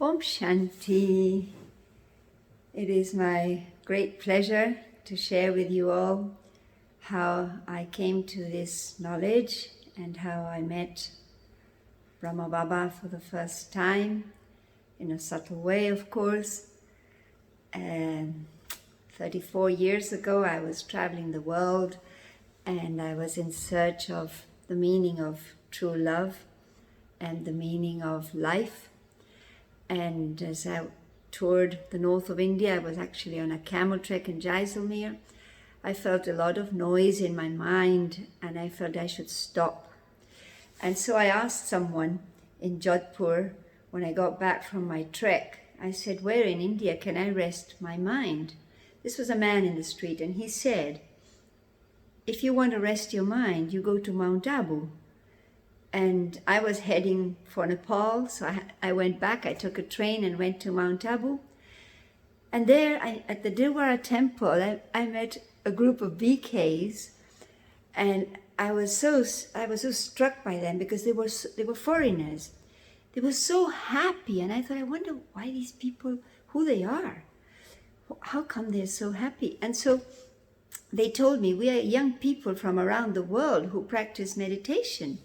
Om Shanti. It is my great pleasure to share with you all how I came to this knowledge and how I met Brahma Baba for the first time, in a subtle way, of course. 34 years ago, I was traveling the world and I was in search of the meaning of true love and the meaning of life. And as I toured the north of India, I was actually on a camel trek in Jaisalmer. I felt a lot of noise in my mind and I felt I should stop. And so I asked someone in Jodhpur when I got back from my trek, I said, where in India can I rest my mind? This was a man in the street and he said, if you want to rest your mind, you go to Mount Abu. And I was heading for Nepal, so I went back. I took a train and went to Mount Abu. And there, at the Dilwara temple, I met a group of BKs, and I was so struck by them because they were foreigners. They were so happy, and I thought, I wonder why these people, who they are. How come they're so happy? And so they told me, we are young people from around the world who practice meditation.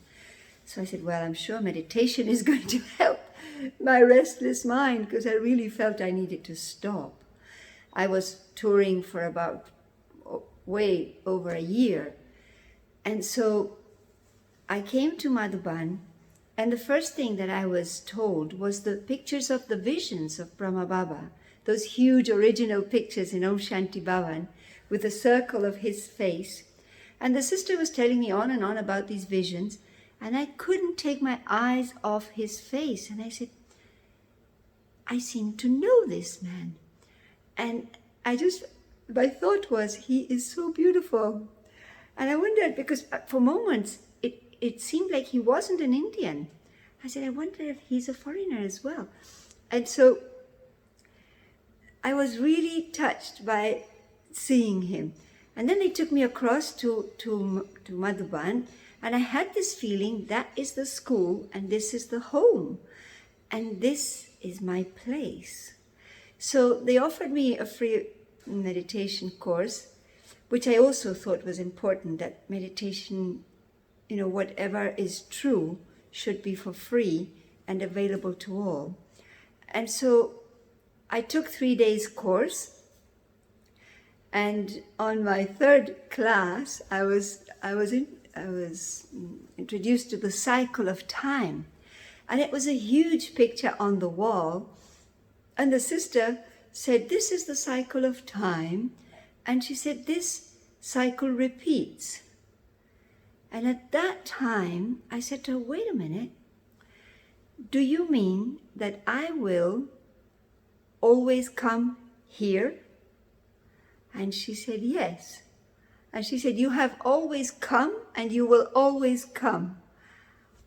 So I said, well, I'm sure meditation is going to help my restless mind because I really felt I needed to stop. I was touring for about way over a year. And so I came to Madhuban, and the first thing that I was told was the pictures of the visions of Brahma Baba, those huge original pictures in Om Shanti Bhavan with the circle of his face. And the sister was telling me on and on about these visions. And I couldn't take my eyes off his face. And I said, I seem to know this man. And my thought was, he is so beautiful. And I wondered, because for moments, it seemed like he wasn't an Indian. I said, I wonder if he's a foreigner as well. And so I was really touched by seeing him. And then they took me across to Madhuban. And I had this feeling that is the school and this is the home and this is my place. So they offered me a free meditation course, which I also thought was important, that meditation, whatever is true should be for free and available to all. And so I took 3 days course, and on my third class, I was introduced to the cycle of time, and it was a huge picture on the wall, and the sister said, this is the cycle of time, and she said, this cycle repeats. And at that time I said to her, wait a minute, do you mean that I will always come here? And she said, yes. And she said, you have always come and you will always come.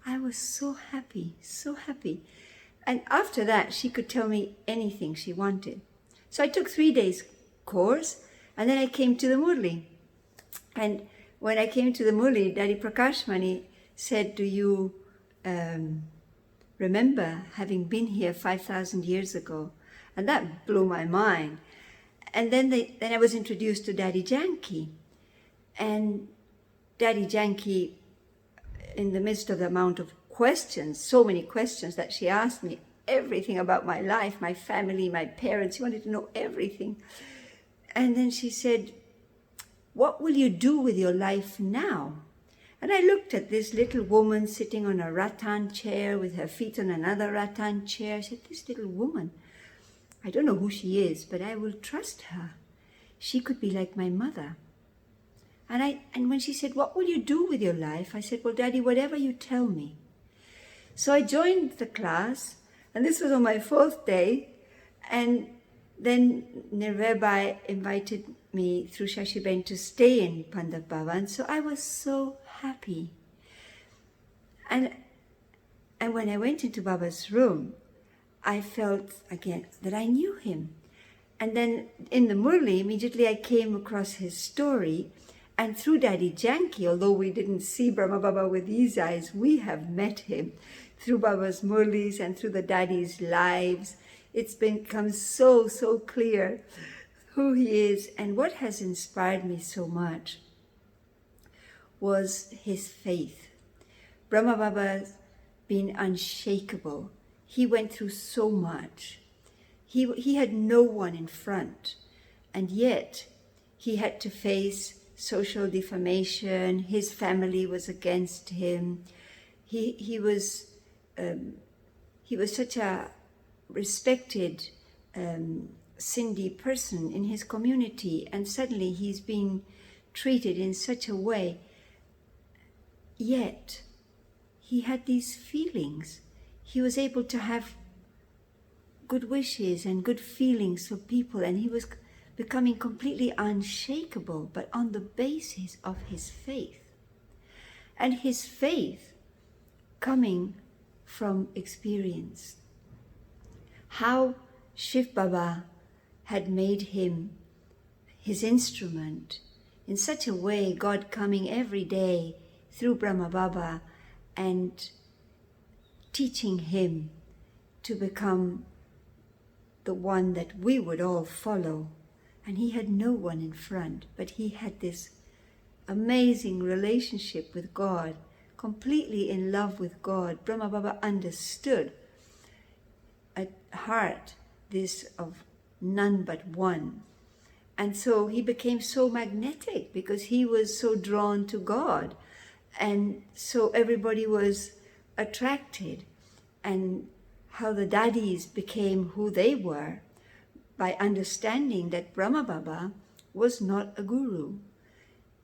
I was so happy, so happy. And after that, she could tell me anything she wanted. So I took 3 days course, and then I came to the Murli. And when I came to the Murli, Daddy Prakashmani said, do you remember having been here 5,000 years ago? And that blew my mind. And then I was introduced to Daddy Janki. And Daddy Janki, in the midst of the amount of questions, so many questions that she asked me, everything about my life, my family, my parents, she wanted to know everything. And then she said, what will you do with your life now? And I looked at this little woman sitting on a rattan chair with her feet on another rattan chair. I said, this little woman, I don't know who she is, but I will trust her. She could be like my mother. And when she said, what will you do with your life? I said, well, Daddy, whatever you tell me. So I joined the class, and this was on my 4th day. And then Nirvabai invited me through Shashiben to stay in Pandav Bhavan. So I was so happy. And when I went into Baba's room, I felt again that I knew him. And then in the Murli, immediately I came across his story. And through Daddy Janki, although we didn't see Brahma Baba with these eyes, we have met him through Baba's murlis and through the daddy's lives, it's become so, so clear who he is. And what has inspired me so much was his faith. Brahma Baba's been unshakable. He went through so much. He had no one in front, and yet he had to face social defamation. His family was against him. He was such a respected Sindhi person in his community, and suddenly he's being treated in such a way. Yet he had these feelings. He was able to have good wishes and good feelings for people, and he was becoming completely unshakable, but on the basis of his faith. And his faith coming from experience. How Shiv Baba had made him his instrument in such a way, God coming every day through Brahma Baba and teaching him to become the one that we would all follow. And he had no one in front, but he had this amazing relationship with God, completely in love with God. Brahma Baba understood at heart this of none but one. And so he became so magnetic because he was so drawn to God. And so everybody was attracted. And how the daddies became who they were by understanding that Brahma Baba was not a guru.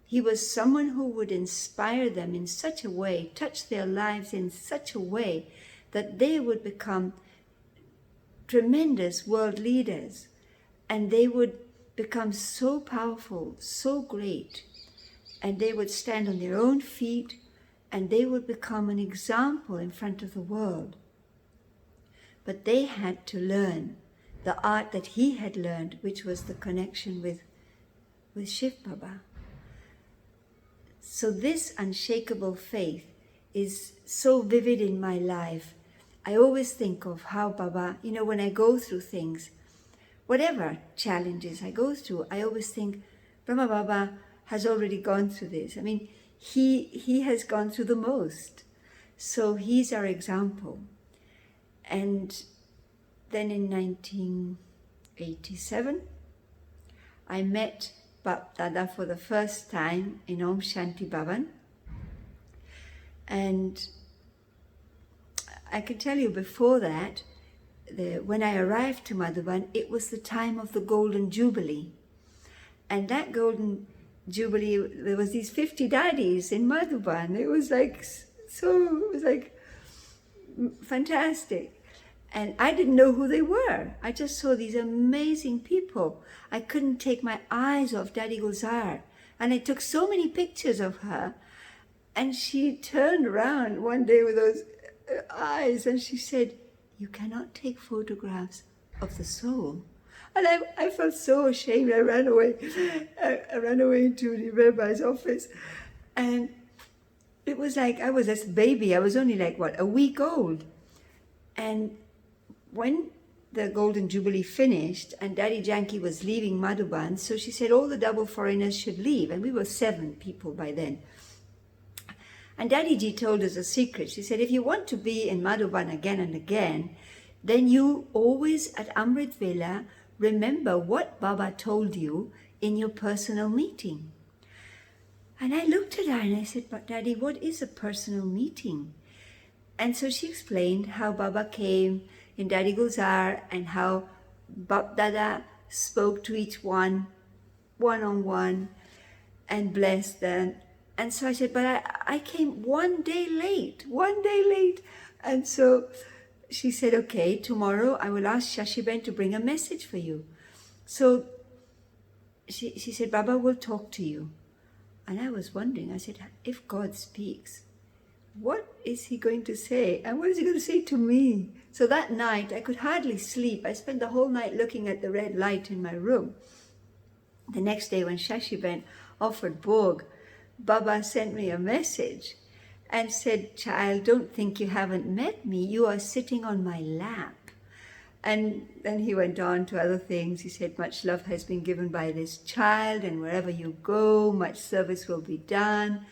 He was someone who would inspire them in such a way, touch their lives in such a way that they would become tremendous world leaders, and they would become so powerful, so great, and they would stand on their own feet, and they would become an example in front of the world. But they had to learn the art that he had learned, which was the connection with Shiv Baba. So this unshakable faith is so vivid in my life. I always think of how Baba, when I go through things, whatever challenges I go through, I always think Brahma Baba has already gone through this. I mean, he has gone through the most. So he's our example. And then in 1987, I met Bapdada for the first time in Om Shanti Bhavan. And I can tell you before that, when I arrived to Madhuban, it was the time of the Golden Jubilee. And that Golden Jubilee, there was these 50 daddies in Madhuban. It was like fantastic. And I didn't know who they were. I just saw these amazing people. I couldn't take my eyes off Daddy Gulzar. And I took so many pictures of her. And she turned around one day with those eyes and she said, "You cannot take photographs of the soul." And I felt so ashamed. I ran away. I ran away into the rabbi's office. And it was like I was this baby. I was only like, a week old. And when the Golden Jubilee finished and Daddy Janki was leaving Madhuban, so she said all the double foreigners should leave. And we were 7 people by then. And Daddy Ji told us a secret. She said, if you want to be in Madhuban again and again, then you always at Amrit Vela remember what Baba told you in your personal meeting. And I looked at her and I said, "But Daddy, what is a personal meeting?" And so she explained how Baba came in Daddy Gulzar and how Bapdada spoke to each one-on-one and blessed them. And so I said, "But I came one day late. And so she said, "Okay, tomorrow I will ask Shashiben to bring a message for you." So she said, "Baba will talk to you." And I was wondering, I said, if God speaks, what is he going to say? And what is he going to say to me? So that night, I could hardly sleep. I spent the whole night looking at the red light in my room. The next day when Shashiben offered Bhog, Baba sent me a message. and said, "Child, don't think you haven't met me. You are sitting on my lap." And then he went on to other things. He said, "Much love has been given by this child, and wherever you go, much service will be done."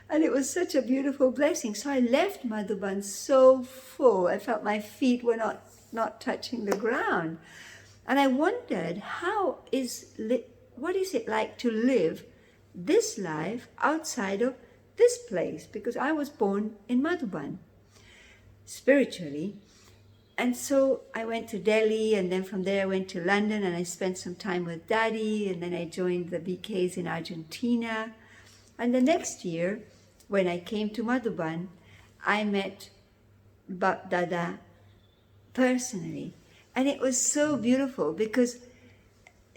And it was such a beautiful blessing. So I left Madhuban so full. I felt my feet were not touching the ground. And I wondered, what is it like to live this life outside of this place? Because I was born in Madhuban, spiritually. And so I went to Delhi, and then from there I went to London, and I spent some time with Daddy, and then I joined the BKs in Argentina. And the next year, when I came to Madhuban, I met Bapdada personally. And it was so beautiful because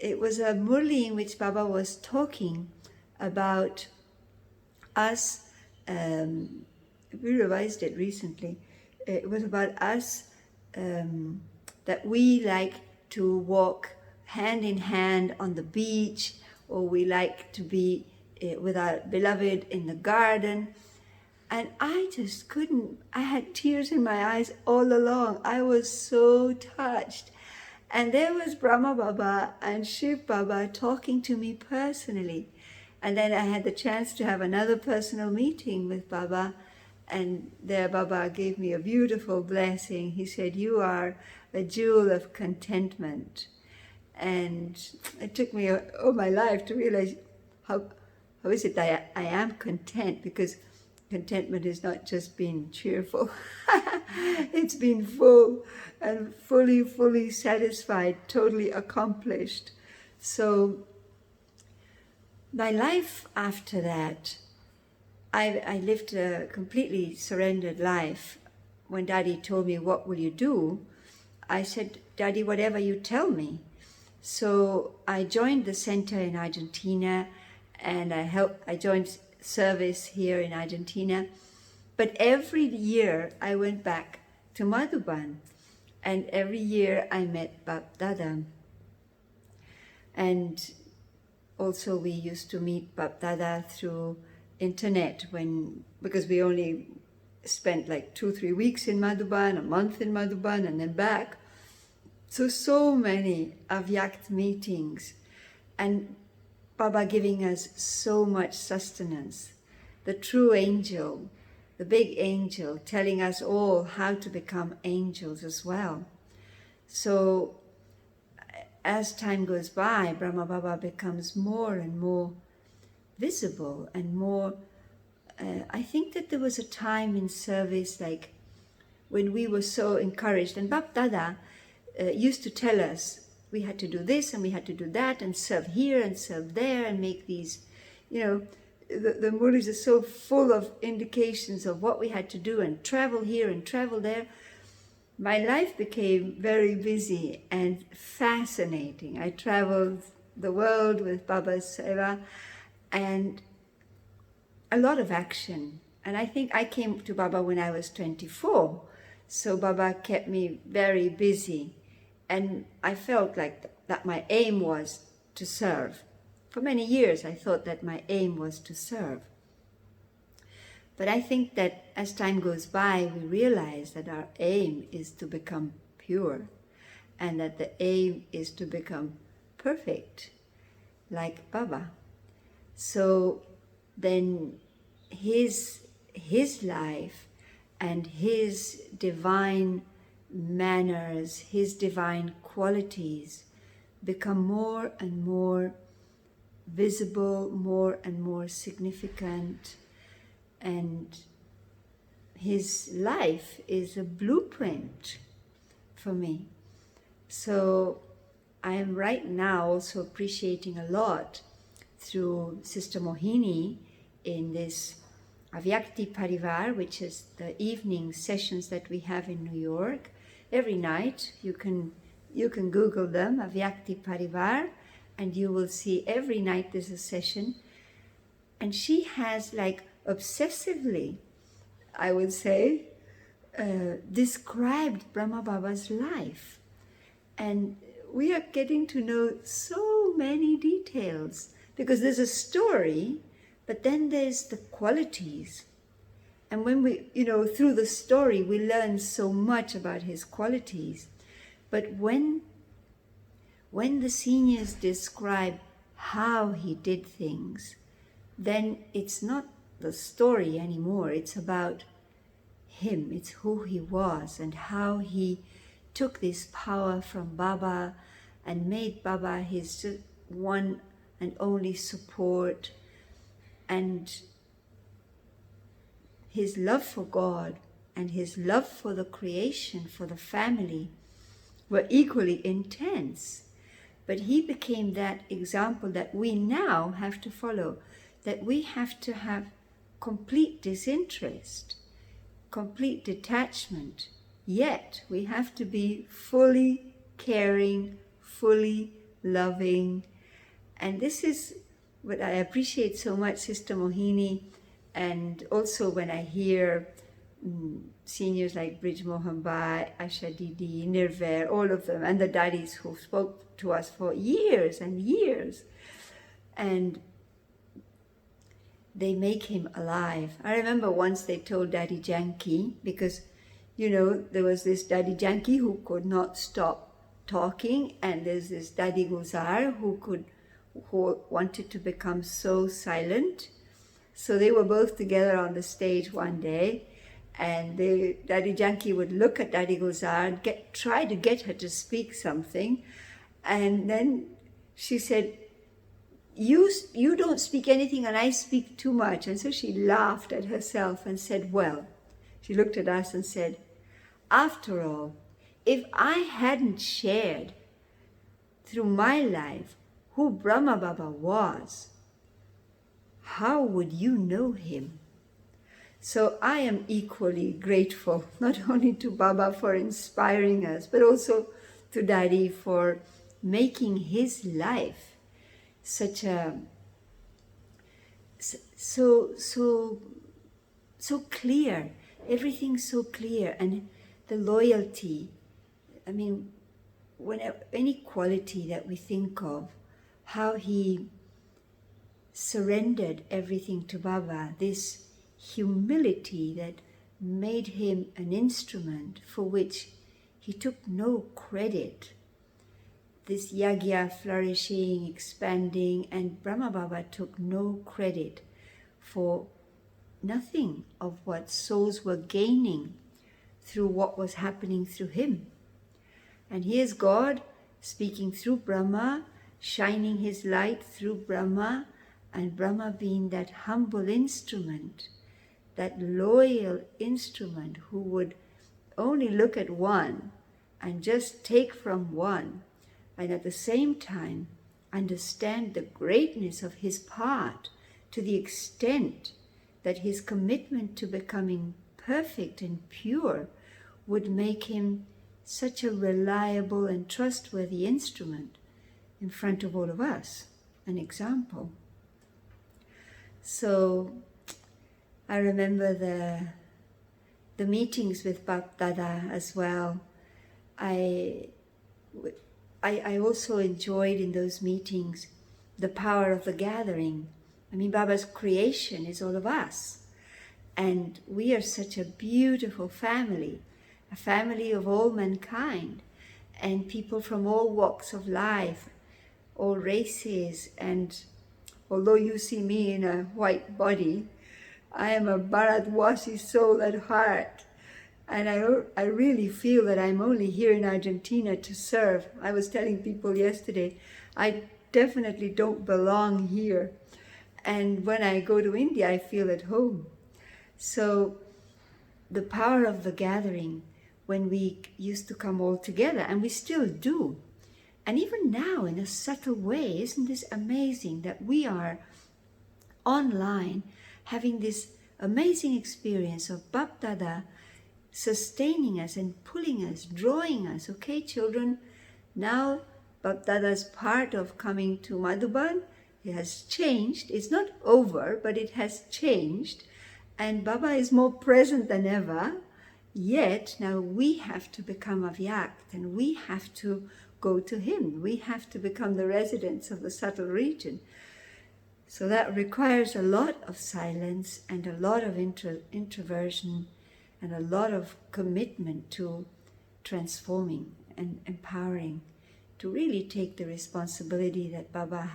it was a murli in which Baba was talking about us. We revised it recently. It was about us, that we like to walk hand in hand on the beach, or we like to be with our beloved in the garden. And I just couldn't, I had tears in my eyes all along. I was so touched. And there was Brahma Baba and Shiv Baba talking to me personally. And then I had the chance to have another personal meeting with Baba. And there Baba gave me a beautiful blessing. He said, "You are a jewel of contentment." And it took me all my life to realize how is it that I am content, because contentment is not just being cheerful. It's being full and fully satisfied, totally accomplished. So my life after that, I lived a completely surrendered life. When Daddy told me, "What will you do?" I said, "Daddy, whatever you tell me." So I joined the center in Argentina, and I joined service here in Argentina. But every year I went back to Madhuban, and every year I met Bapdada. And also we used to meet Bapdada through internet, because we only spent like 2-3 weeks in Madhuban, a month in Madhuban, and then back. So many Avyakt meetings, and Baba giving us so much sustenance. The true angel, the big angel, telling us all how to become angels as well. So as time goes by, Brahma Baba becomes more and more visible and more. I think that there was a time in service, like when we were so encouraged, and Bapdada used to tell us we had to do this and we had to do that, and serve here and serve there, and make these, the Murlis are so full of indications of what we had to do, and travel here and travel there. My life became very busy and fascinating. I traveled the world with Baba's Seva, and a lot of action. And I think I came to Baba when I was 24. So Baba kept me very busy. And I felt like that my aim was to serve. For many years, I thought that my aim was to serve. But I think that as time goes by, we realize that our aim is to become pure, and that the aim is to become perfect, like Baba. So then his life and his divine manners, his divine qualities become more and more visible, more and more significant, and his life is a blueprint for me. So I am right now also appreciating a lot through Sister Mohini in this Avyakti Parivar, which is the evening sessions that we have in New York. Every night, you can Google them, Avyakti Parivar, and you will see every night there's a session. And she has, like, obsessively, I would say, described Brahma Baba's life. And we are getting to know so many details, because there's a story, but then there's the qualities. And when we, through the story, we learn so much about his qualities. But when the seniors describe how he did things, then it's not the story anymore. It's about him. It's who he was and how he took this power from Baba and made Baba his one and only support, and his love for God and his love for the creation, for the family, were equally intense. But he became that example that we now have to follow, that we have to have complete disinterest, complete detachment, yet we have to be fully caring, fully loving. And this is what I appreciate so much, Sister Mohini, and also when I hear seniors like Brij Mohanbai, Asha Didi, Nirver, all of them, and the daddies who spoke to us for years and years, and they make him alive. I remember once they told Daddy Janki, because, there was this Daddy Janki who could not stop talking, and there's this Daddy Guzar who wanted to become so silent. So they were both together on the stage one day, and Daddy Janki would look at Daddy Guzar and try to get her to speak something, and then she said, you don't speak anything and I speak too much. And so she laughed at herself and said, well, she looked at us and said, after all, if I hadn't shared through my life who Brahma Baba was, how would you know him? So I am equally grateful, not only to Baba for inspiring us, but also to Daddy for making his life such a so clear, everything so clear, and the loyalty. I mean, any quality that we think of, how he surrendered everything to Baba, this humility that made him an instrument for which he took no credit. This yagya flourishing, expanding, and Brahma Baba took no credit for nothing of what souls were gaining through what was happening through him. And here's God speaking through Brahma, shining his light through Brahma, and Brahma being that humble instrument, that loyal instrument who would only look at one and just take from one, and at the same time understand the greatness of his part to the extent that his commitment to becoming perfect and pure would make him such a reliable and trustworthy instrument in front of all of us, an example. So I remember the meetings with Bapdada as well. I also enjoyed in those meetings the power of the gathering. I mean, Baba's creation is all of us. And we are such a beautiful family, a family of all mankind, and people from all walks of life, all races. And although you see me in a white body, I am a Bharatwasi soul at heart. And I really feel that I'm only here in Argentina to serve. I was telling people yesterday, I definitely don't belong here. And when I go to India, I feel at home. So the power of the gathering, when we used to come all together, and we still do. And even now, in a subtle way, isn't this amazing that we are online having this amazing experience of Bapdada sustaining us and pulling us, drawing us. Okay, children, now Bapdada's part of coming to Madhuban, it has changed. It's not over, but it has changed. And Baba is more present than ever. Yet now we have to become avyakt, and we have to go to him. We have to become the residents of the subtle region. So that requires a lot of silence and a lot of introversion and a lot of commitment to transforming and empowering, to really take the responsibility that Baba,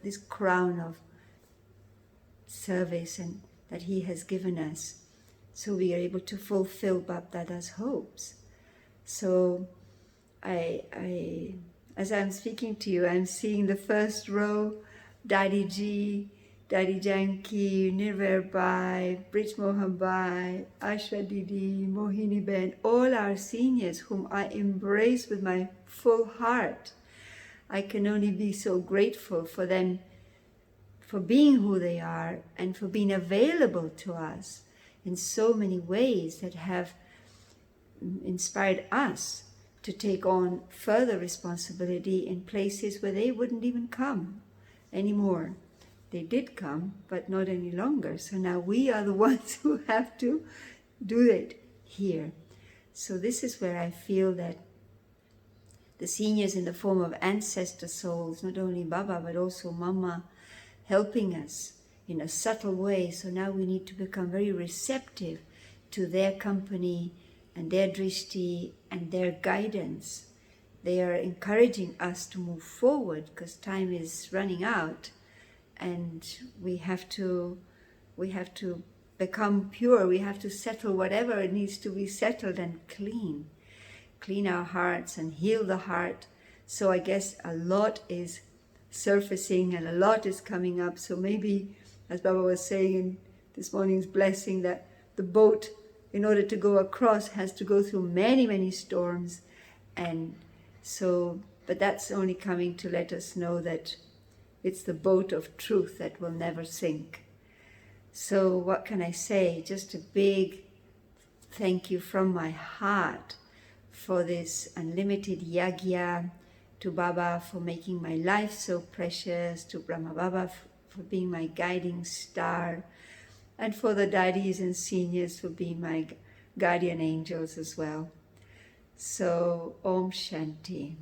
this crown of service and that he has given us, so we are able to fulfill Bapdada's hopes. So as I'm speaking to you, I'm seeing the first row, Daddy G, Daddy Janki, Nirver Bai, Brij Mohan Bai, Asha Didi, Mohini Ben, all our seniors whom I embrace with my full heart. I can only be so grateful for them, for being who they are and for being available to us in so many ways that have inspired us to take on further responsibility in places where they wouldn't even come anymore. They did come, but not any longer. So now we are the ones who have to do it here. So this is where I feel that the seniors in the form of ancestor souls, not only Baba, but also Mama, helping us in a subtle way. So now we need to become very receptive to their company and their drishti and their guidance. They are encouraging us to move forward because time is running out, and we have to become pure. We have to settle whatever needs to be settled and clean our hearts and heal the heart. So I guess a lot is surfacing and a lot is coming up. So maybe, as Baba was saying in this morning's blessing, that the boat, in order to go across, has to go through many, many storms. And so, but that's only coming to let us know that it's the boat of truth that will never sink. So what can I say? Just a big thank you from my heart for this unlimited yagya, to Baba for making my life so precious, to Brahma Baba for being my guiding star, and for the daddies and seniors for being my guardian angels as well. So, Om Shanti.